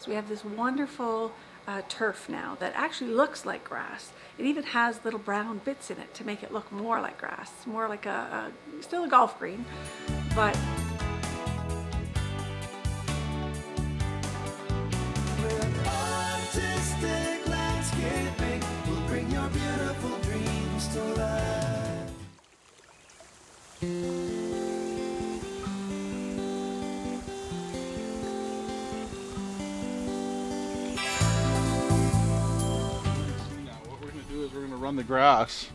So we have this wonderful turf now that actually looks like grass. It even has little brown bits in it to make it look more like grass. It's more like still a golf green, but artistic landscaping will bring your beautiful dreams to life. We're going to run the grass,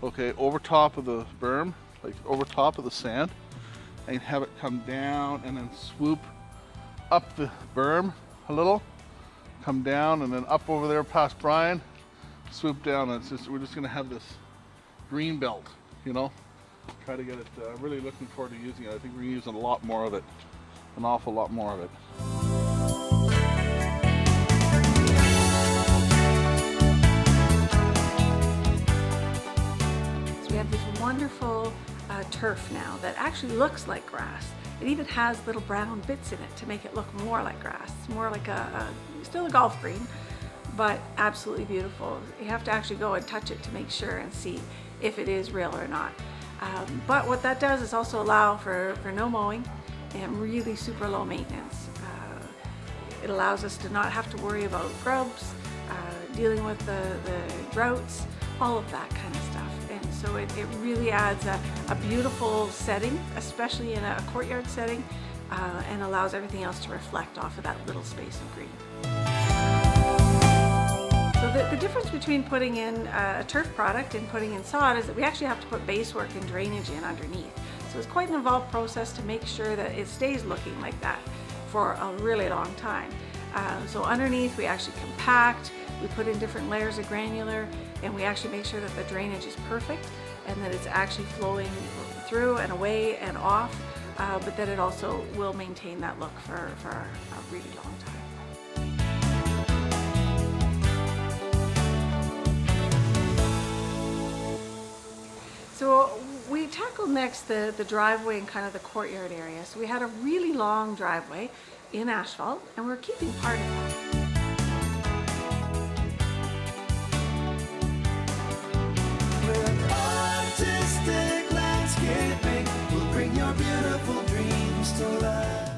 okay, over top of the berm, like over top of the sand, and have it come down and then swoop up the berm a little, come down and then up over there past Brian, swoop down, and we're just going to have this green belt, you know, try to get it, really looking forward to using it. I think we're using a lot more of it, an awful lot more of it. we have this wonderful turf now that actually looks like grass. It even has little brown bits in it to make it look more like grass. It's more like still a golf green, but absolutely beautiful. You have to actually go and touch it to make sure and see if it is real or not. But what that does is also allow for no mowing and really super low maintenance. It allows us to not have to worry about grubs, dealing with the droughts, all of that kind of stuff. And so it really adds a beautiful setting, especially in a courtyard setting, and allows everything else to reflect off of that little space of green. So the difference between putting in a turf product and putting in sod is that we actually have to put base work and drainage in underneath. So it's quite an involved process to make sure that it stays looking like that for a really long time. So underneath we actually compact, we put in different layers of granular, and we actually make sure that the drainage is perfect and that it's actually flowing through and away and off, but that it also will maintain that look for a really long time. So we tackled next the driveway and kind of the courtyard area. So we had a really long driveway in asphalt, and we're keeping part of that. Artistic landscaping will bring your beautiful dreams to life.